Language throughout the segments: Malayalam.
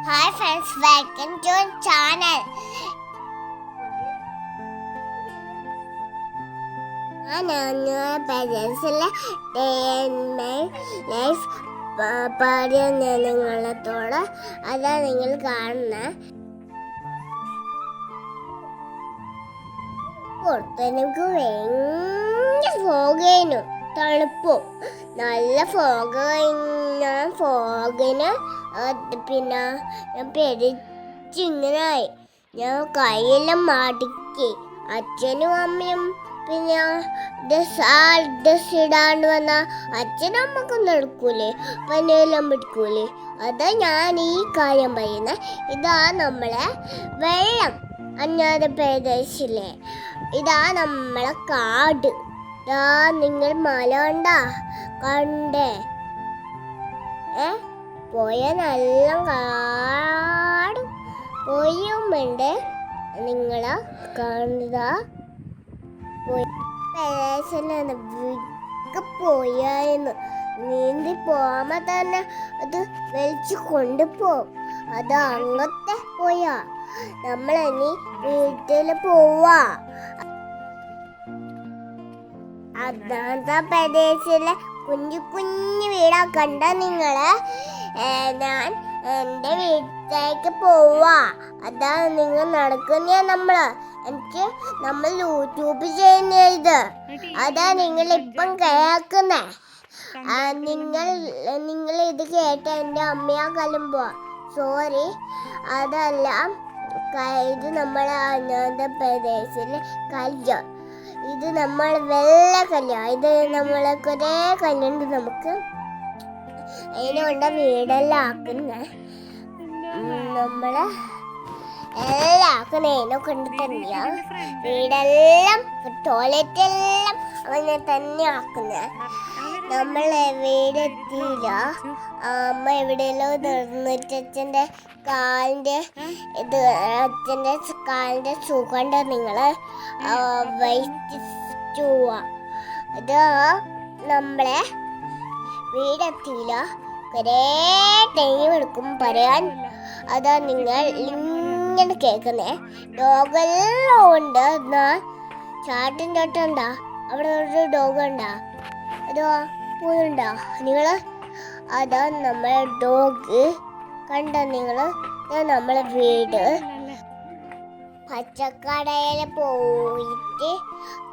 Hi friends, welcome to our channel. ഞാൻ പേരൻസിലെ ഡേ ആൻഡ് മൈ ലൈഫ് പറയുന്ന നിങ്ങളത്തോട് അതാ നിങ്ങൾ കാണുന്നത്. പുറത്തെനിക്ക് ഭയങ്കര ഫോഗേനു, തണുപ്പും നല്ല ഫോഗ്. ഞാൻ ഫോഗിന് പിന്നെ ഞാൻ പെരിച്ചിങ്ങനായി. ഞാൻ കയ്യെല്ലാം മടക്കി. അച്ഛനും അമ്മയും പിന്നെ ഡ്രസ് ഇടാണ്ട് വന്നാൽ അച്ഛനും അമ്മക്കൊന്നും എടുക്കൂലേ, പനിയെല്ലാം പിടിക്കൂലേ. അതാ ഞാൻ ഈ കാര്യം പറയുന്നത്. ഇതാ നമ്മളെ വെള്ളം അഞ്ഞാറ് പ്രദേശില്ലേ, ഇതാ നമ്മളെ കാട്. ഇതാ നിങ്ങൾ മല കണ്ടേ പോയ നല്ല കാടും പൊയ്യുമുണ്ട്. നിങ്ങളെ കാണുക പോയായിരുന്നു. നീന്തി പോകുമ്പോ തന്നെ അത് വലിച്ചു കൊണ്ടുപോകും. അത് അങ്ങത്തെ പോയാ നമ്മളിനി വീട്ടിൽ പോവാ. അതാ പ്രദേശിലെ കുഞ്ഞു കുഞ്ഞു വീടാ കണ്ട നിങ്ങള്. ഞാൻ എൻ്റെ വീട്ടിലേക്ക് പോവാ. അതാ നിങ്ങൾ നടക്കുന്ന നമ്മൾ യൂട്യൂബ് ചെയ്യുന്ന ഇത്. അതാ നിങ്ങൾ ഇപ്പം കേൾക്കുന്നേ. നിങ്ങൾ ഇത് കേട്ട എൻ്റെ അമ്മയാ കലുമ്പോ സോറി. അതല്ല, ഇത് നമ്മളെ ആന്ധ്രാപ്രദേശിലെ കല്ല്. ഇത് നമ്മൾ വെള്ള കല്ല. ഇത് നമ്മളെ കുറേ കല്ലുണ്ട്. നമുക്ക് അതിനുകൊണ്ട് വീടെല്ലാം ആക്കുന്നേ. നമ്മള് എല്ലാം ആക്കുന്നതിനെ കൊണ്ട് തന്നെയാ വീടെല്ലാം ടോയ്ലറ്റ് എല്ലാം അങ്ങനെ തന്നെ ആക്കുന്നേ. നമ്മൾ വീടെത്തിയില്ല. അമ്മ എവിടെയല്ലോ നിർന്നിട്ട് അച്ഛൻ്റെ കാലിൻ്റെ സുഖണ്ട നിങ്ങള് വഹിച്ചുവാ. ഇത് നമ്മളെ വീടെത്തിയില്ല. കുറേ ടൈം എടുക്കും പറയാൻ. അതാ നിങ്ങൾ ഇങ്ങനെ കേൾക്കുന്നേ. ഡോഗെല്ലാം ഉണ്ട്. ചാട്ടിൻ തൊട്ടുണ്ടാ അവിടെ ഒരു ഡോഗ് ഉണ്ടാ, അതോ പോയുണ്ടാ നിങ്ങള്? അതാ നമ്മളെ ഡോഗ് കണ്ട നിങ്ങള്. നമ്മളെ വീട് പച്ചക്കടയിൽ പോയിട്ട്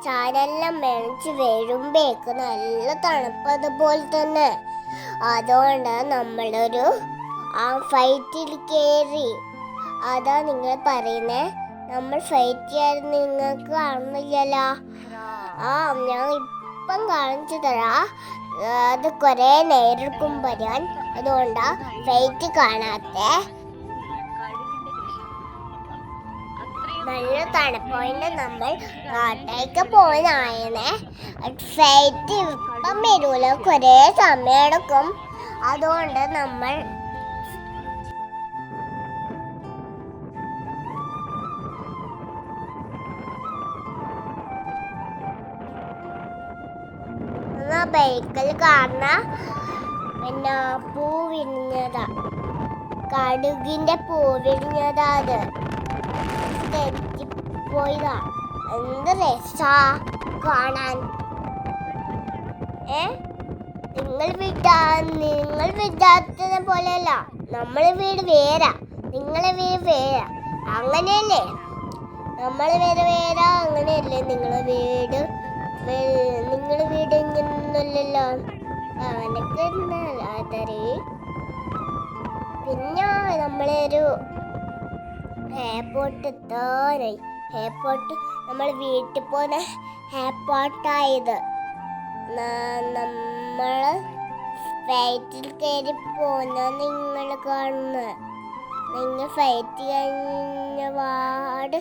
ചാരെല്ലാം മേടിച്ച് വരുമ്പേക്ക് നല്ല തണുപ്പ് അതുപോലെ തന്നെ. അതുകൊണ്ട് നമ്മളൊരു ഫൈറ്റിൽ കയറി. അതാ നിങ്ങൾ പറയുന്നേ. നമ്മൾ ഫൈറ്റ് ചെയ്യാൻ നിങ്ങൾക്ക് കാണുന്നില്ലല്ലോ. ഞാൻ ഇപ്പം കാണിച്ചു തരാ. അത് കുറേ നേരെടുക്കും പറയാൻ. അതുകൊണ്ടാ ഫൈറ്റ് കാണാത്തെ. നല്ല തണുപ്പോയിട്ട് നമ്മൾ കാട്ടേക്ക് പോയതായനെ. ഫൈറ്റ് ഇപ്പം വരൂല, കുറേ സമയം എടുക്കും. അതുകൊണ്ട് നമ്മൾ ബൈക്കിൽ കാണുന്ന പിന്നെ പൂ വിരിഞ്ഞതാ, കടുകിന്റെ പൂ വിരിഞ്ഞതാ. അത് തെറ്റിപ്പോയതാ. എന്ത് രസാ കാണാൻ. നിങ്ങൾ വിചാരിച്ചത് പോലെയല്ല. നമ്മളെ വീട് വേറെ, നിങ്ങളെ വീട് വേറെ. അങ്ങനെയല്ലേ? നമ്മളെ വീട് വേറെ, അങ്ങനെയല്ലേ നിങ്ങളെ വീട്? നിങ്ങളെ വീട് ഇങ്ങനൊന്നുമല്ലല്ലോ. അവനൊക്കെ അതറി. പിന്നെ നമ്മളൊരു എയർപോർട്ട് എത്താനായി. എയർപോർട്ട് നമ്മൾ വീട്ടിൽ പോകുന്ന എയർപോർട്ടായത്. നമ്മൾ ഫ്ലൈറ്റിൽ കയറി പോകുന്ന നിങ്ങൾ കാണുന്നത്. നിങ്ങൾ ഫ്ലൈറ്റ് കഴിഞ്ഞ പാട്